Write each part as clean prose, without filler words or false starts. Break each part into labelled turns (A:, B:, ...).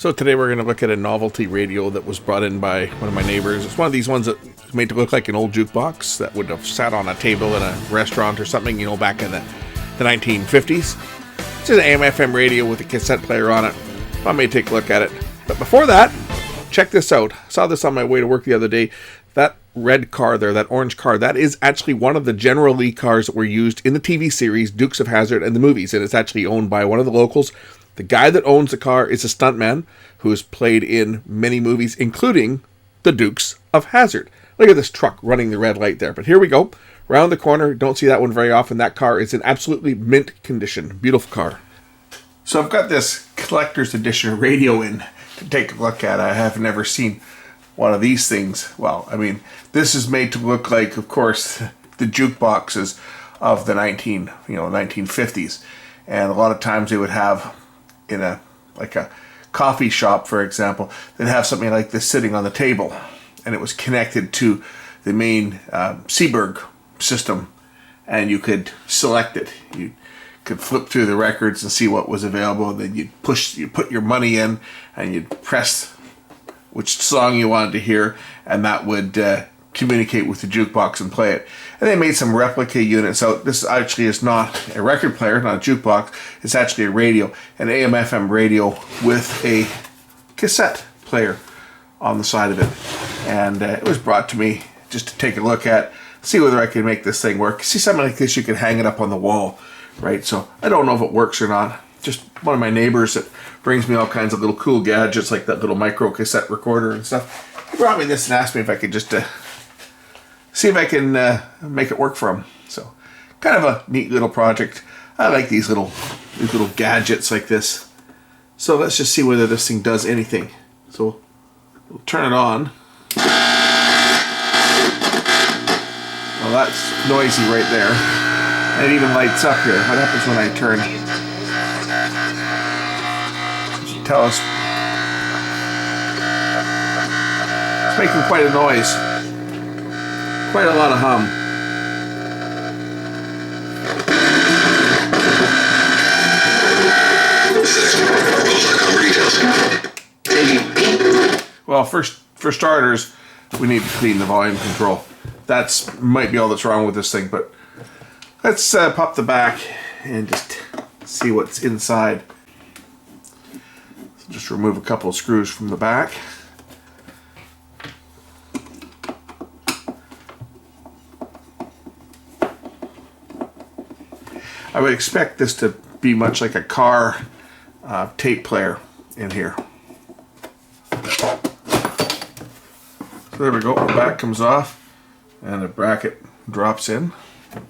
A: So today we're going to look at a novelty radio that was brought in by one of my neighbors. It's one of these ones that's made to look like an old jukebox that would have sat on a table in a restaurant or something, you know, back in the 1950s. It's an AM/FM radio with a cassette player on it. I may take a look at it. But before that, check this out. I saw this on my way to work the other day. That red car there, that orange car, that is actually one of the General Lee cars that were used in the TV series Dukes of Hazzard and the movies. And it's actually owned by one of the locals. The guy that owns the car is a stuntman who has played in many movies, including the Dukes of Hazzard. Look at this truck running the red light there. But here we go. Round the corner. Don't see that one very often. That car is in absolutely mint condition. Beautiful car. So I've got this collector's edition radio in to take a look at. I have never seen one of these things. Well, I mean, this is made to look like, of course, the jukeboxes of the 1950s. And a lot of times they would have in a coffee shop, for example, they'd have something like this sitting on the table, and it was connected to the main Seaberg system, and you could select it. You could flip through the records and see what was available. Then you'd put your money in, and you'd press which song you wanted to hear, and that would communicate with the jukebox and play it. And they made some replica units out. This actually is not a record player, not a jukebox. It's actually a radio, an AM/FM radio with a cassette player on the side of it. And it was brought to me just to take a look at, see whether I could make this thing work. See, something like this, you could hang it up on the wall, right? So I don't know if it works or not. Just one of my neighbors that brings me all kinds of little cool gadgets like that little micro cassette recorder and stuff. He brought me this and asked me if I could just see if I can make it work for him. So kind of a neat little project. I like these little gadgets like this. So let's just see whether this thing does anything. So we'll turn it on. Well, that's noisy right there. And it even lights up here. What happens when I turn? Tell us. It's making quite a noise. Quite a lot of hum. Well, for starters, we need to clean the volume control. Might be all that's wrong with this thing, but let's pop the back and just see what's inside. So just remove a couple of screws from the back. I would expect this to be much like a car tape player in here. So there we go, the back comes off and the bracket drops in. I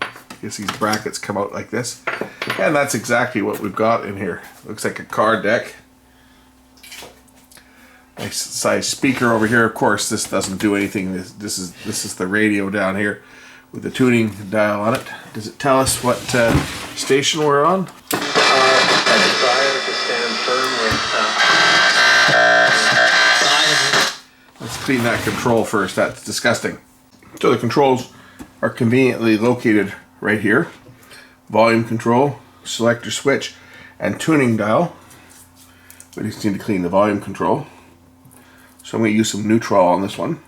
A: guess these brackets come out like this. And that's exactly what we've got in here. Looks like a car deck. Nice size speaker over here. Of course, this doesn't do anything. This is the radio down here with the tuning dial on it. Does it tell us what station we're on? Let's clean that control first. That's disgusting. So the controls are conveniently located right here. Volume control, selector switch, and tuning dial. We just need to clean the volume control. So I'm going to use some Neutral on this one.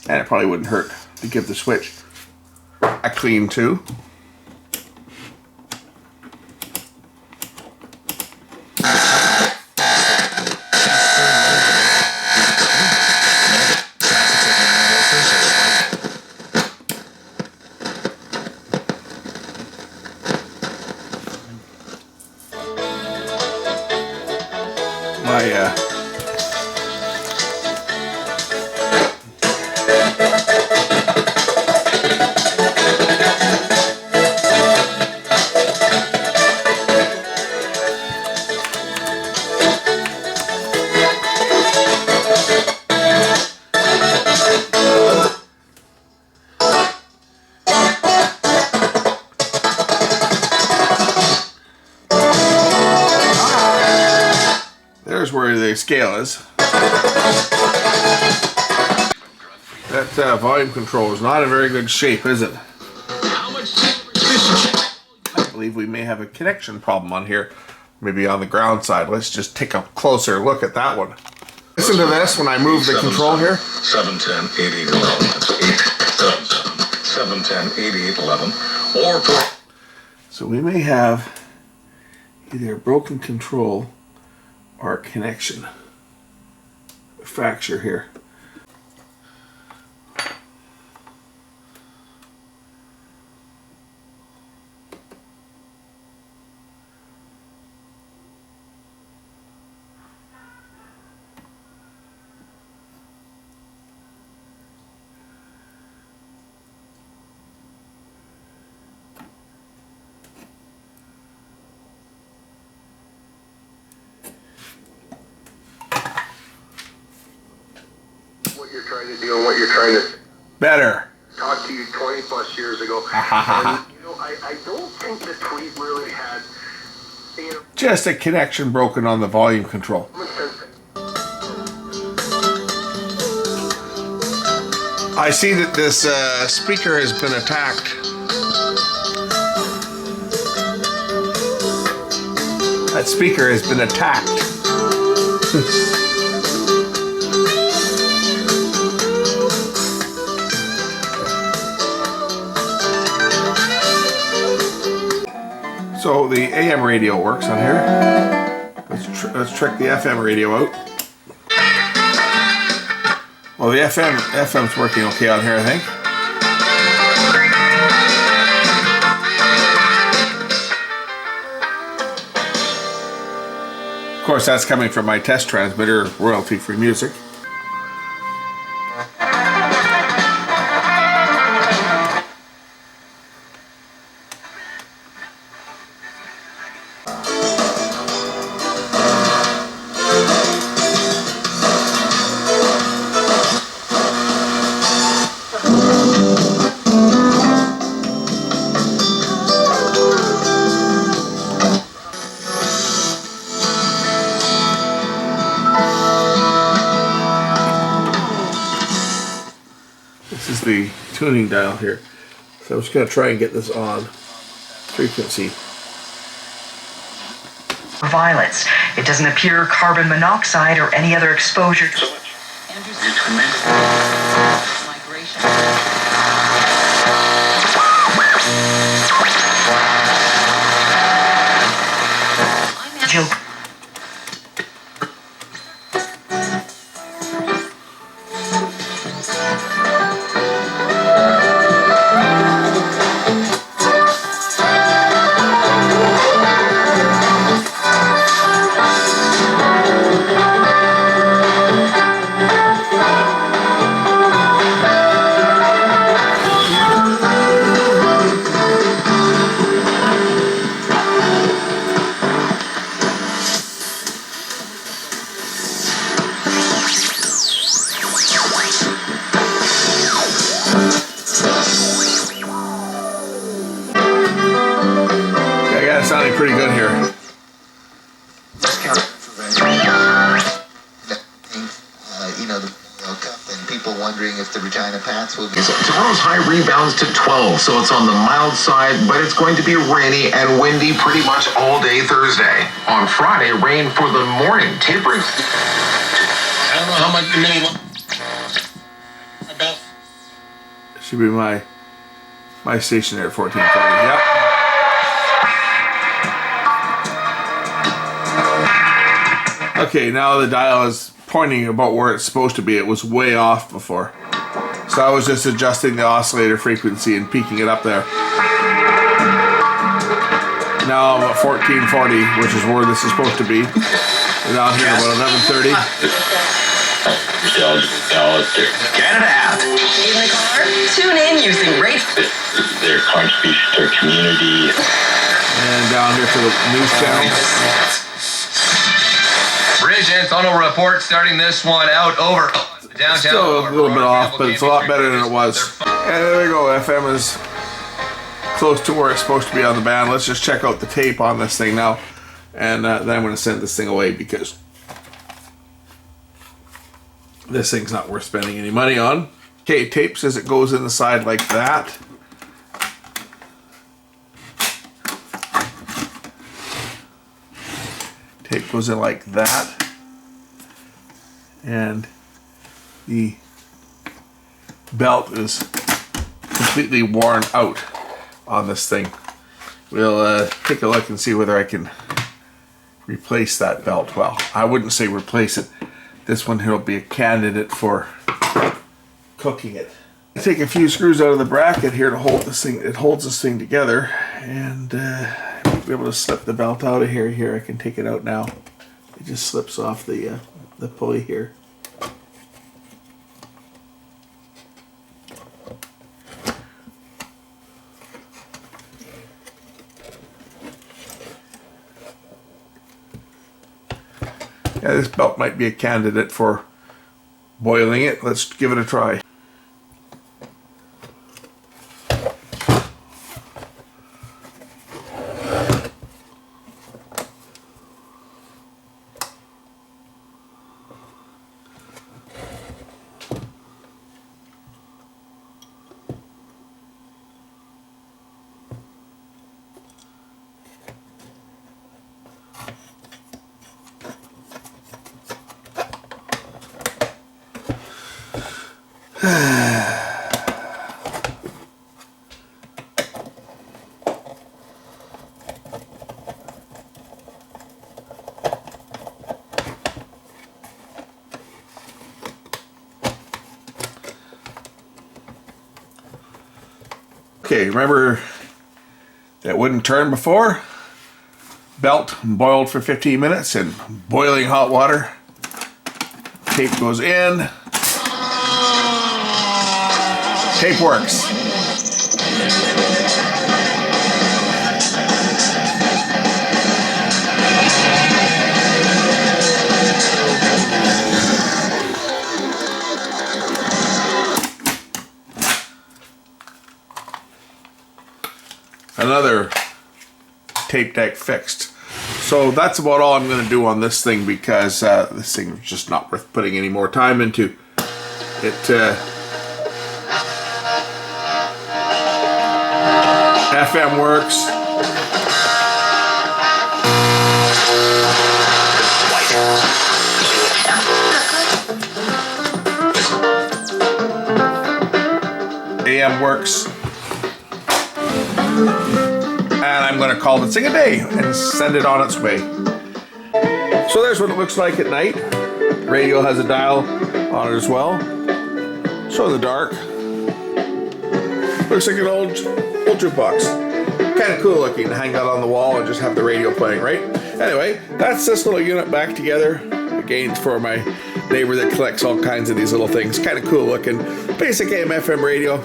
A: And it probably wouldn't hurt to give the switch a clean too. There's where the scale is. That volume control is not in very good shape, is it? I believe we may have a connection problem on here. maybe on the ground side. Let's just take a closer look at that one. Listen to this when I move the control here.
B: 710 8811. That's 710 8811. Or
A: so we may have either a broken control or a connection fracture here.
B: trying to do and what you're trying to
A: better
B: talk to you 20 plus years ago. And, you know, I don't think the tweet really had, you know,
A: just a connection broken on the volume control. I see that this speaker has been attacked. That speaker has been attacked. So the AM radio works on here. Let's check the FM radio out. Well, the FM's working okay on here, I think. Of course, that's coming from my test transmitter, royalty-free music. This is the tuning dial here. So I'm just going to try and get this on frequency.
C: Violence. It doesn't appear carbon monoxide or any other exposure to migration. Jill.
A: Sounding pretty good here.
D: You know, the World Cup and people wondering if the Regina Pats will be.
B: Tomorrow's high rebounds to 12, so it's on the mild side, but it's going to be rainy and windy pretty much all day Thursday. On Friday, rain for the morning, tapering. I don't know how much you made. About.
A: Should be my station there at 14:30. Yep. Okay, now the dial is pointing about where it's supposed to be. It was way off before. So I was just adjusting the oscillator frequency and peaking it up there. Now I'm at 1440, which is where this is supposed to be. We're down here about 11:30.
E: Canada app. In the car? Tune in using rate.
B: Their contribution to our community.
A: And down here to the news channel.
F: Bridge Anthony report starting this one out over downtown.
A: Still a little bit off, but it's a lot better than it was. And there we go. FM is close to where it's supposed to be on the band. Let's just check out the tape on this thing now. And then I'm going to send this thing away because this thing's not worth spending any money on. Okay, tape says it goes in the side like that. Tape goes in like that. And the belt is completely worn out on this thing. We'll take a look and see whether I can replace that belt. Well, I wouldn't say replace it. This one here will be a candidate for cooking it. Take a few screws out of the bracket here to hold this thing. It holds this thing together, and be able to slip the belt out of here. Here, I can take it out now. It just slips off the pulley here. Yeah, this belt might be a candidate for boiling it. Let's give it a try. Okay, remember that wouldn't turn before? Belt boiled for 15 minutes in boiling hot water. Tape goes in. Tape works. Another tape deck fixed. So that's about all I'm going to do on this thing, because this thing is just not worth putting any more time into. It FM works. AM works. And I'm going to call this thing a day and send it on its way. So there's what it looks like at night. Radio has a dial on it as well. So in the dark, looks like an old jukebox. Kind of cool looking to hang that on the wall and just have the radio playing, right? Anyway, that's this little unit back together. Again, for my neighbor that collects all kinds of these little things. Kind of cool looking. Basic AM/FM radio.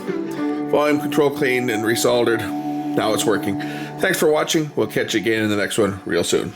A: Volume control cleaned and resoldered. Now it's working. Thanks for watching. We'll catch you again in the next one real soon.